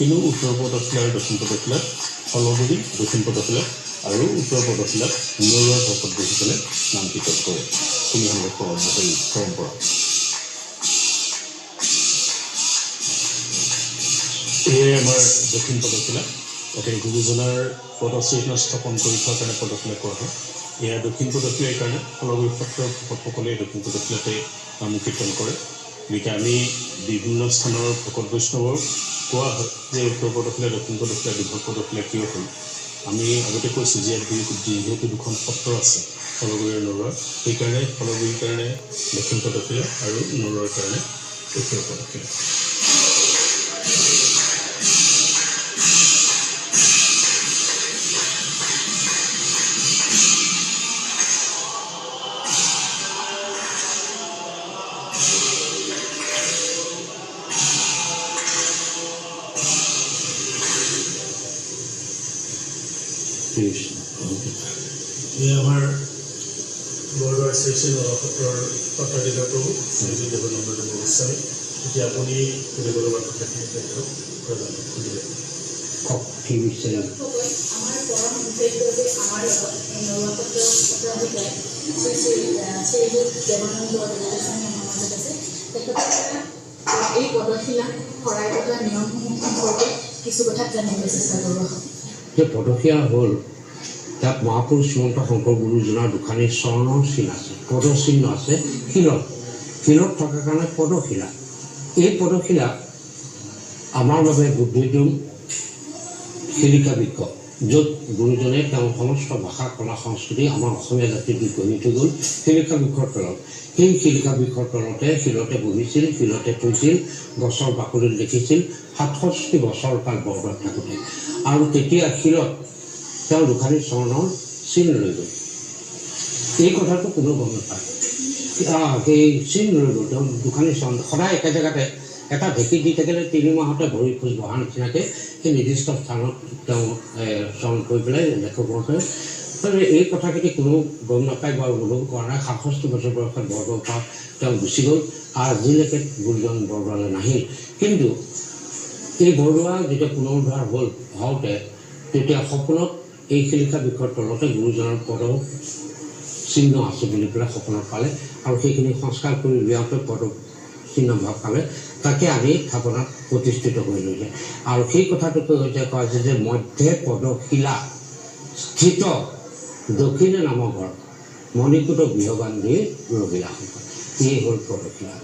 কিন্তু উত্তৰ পদশিলা আৰু দক্ষিণ পদশিলাত ফলগুৰি, দক্ষিণ পদশিলাত আৰু উত্তৰ পদশিলাত নৰুৱা ভকত বহি পেলাই নাম কীৰ্তন কৰে। তিনি সংঘৰ পৰম্পৰা। এয়াই আমাৰ দক্ষিণ পদশিলা। তাতে গুৰুজনাৰ পদচিহ্ন স্থাপন কৰি থোৱাৰ কাৰণে পদশিলা কোৱা হয়। এয়া দক্ষিণ পদশিলাৰ কাৰণে ফলগুৰি সত্ৰৰ ভকতসকলে দক্ষিণ পদশিলাতে নাম কীৰ্তন কৰে। গতিকে আমি বিভিন্ন স্থানৰ ভকত বৈষ্ণৱৰ কোৱা হয় যে উত্তৰ পদশিলা, দক্ষিণ পদশিলা, দীঘল পদশিলা কিয় হ'ল। আমি আগতে কৈছোঁ যে যিহেতু দুখন সত্ৰ আছে ফলগুৰি আৰু নৰুৱাৰ, সেইকাৰণে ফলগুৰিৰ কাৰণে দক্ষিণ পদশিলা আৰু নৰুৱাৰ কাৰণে উত্তৰ পদশিলা। এই আমাৰ বৰদোৱাৰ শ্ৰী শ্ৰী নৰসত্ৰৰ সত্ৰাধিকাৰ প্ৰভু শ্ৰী দেৱানন্দ গোস্বামী। এতিয়া আপুনি সুধিবলৈ কথাখিনি তেখেতক প্ৰদান কৰিলে। আমাৰ পৰম উদ্দেশ্য যে আমাৰ লগত এই নৰসত্ৰৰ সত্ৰাধিকাৰ শ্ৰী শ্ৰী দেৱানন্দ গোস্বামী আমাৰ মাজত আছে। তেখেতৰ এই পদশিলা শৰাই পতা নিয়মসমূহ সম্পৰ্কে কিছু কথা জানিবলৈ চেষ্টা কৰোঁ। যে পদশিলা হ'ল তাত মহাপুৰুষ শ্ৰীমন্ত শংকৰ গুৰুজনাৰ দুখানি চৰণৰ চিন আছে, পদচিহ্ন আছে শিলত। শিলত থকাৰ কাৰণে পদশিলা। এই পদশিলা আমাৰ বাবে বুদ্ধিদুম শিলিকা বৃক্ষ, য'ত গুৰুজনে তেওঁৰ সমস্ত ভাষা, কলা, সংস্কৃতি আমাৰ অসমীয়া জাতিৰ গঢ়ি থৈ গ'ল শিলিকা বৃক্ষৰ তলত। সেই শিলিকা বৃক্ষৰ তলতে শিলতে বহিছিল, শিলতে থৈছিল, গছৰ বাকলিত লিখিছিল ৬৭ বছৰ কাল বৰদোৱাত থাকোঁতে। আৰু তেতিয়া শিলত তেওঁ দুখানি চৰণৰ চিন লৈ গ'ল। এই কথাটো কোনেও গম নাপায়। সেই চিন লৈ গ'ল, তেওঁ দুখানি চৰণ সদায় একে জেগাতে এটা ঢেঁকী দি থাকিলে ৩ মাহতে ভৰি খোজ বহা নিচিনাকৈ সেই নিৰ্দিষ্ট স্থানত তেওঁ চৰণ কৰি পেলাই লেখক কৰোঁতে এই কথাখিনি কোনেও গম নাপায় বা অনুভৱ কৰা নাই। ৬৭ বছৰ বয়সত বৰদোৱাৰ পৰা তেওঁ গুচি গ'ল। আজিলৈকে গুৰুজন বৰদোৱালৈ নাহিল। কিন্তু এই বৰদোৱা যেতিয়া পুনৰুদ্ধাৰ হওঁতে তেতিয়া সপোনত এই শিলিখা বৃক্ষৰ তলতে গুৰুজনৰ পদ চিহ্ন আছে বুলি পেলাই সপোনত পালে আৰু সেইখিনি সংস্কাৰ কৰি উলিয়াওঁতে পদ চিহ্ন ভাৱ পালে। তাকে আনি থাপনাত প্ৰতিষ্ঠিত কৰি লৈছে। আৰু সেই কথাটোকে হৈছে কোৱা হৈছে যে মধ্যে পদশিলা স্থিত দক্ষিণে নামৰ ঘৰ মণিকূট গৃহবান্ধি ৰহিলা শংকৰ। এই হ'ল পদশিলা।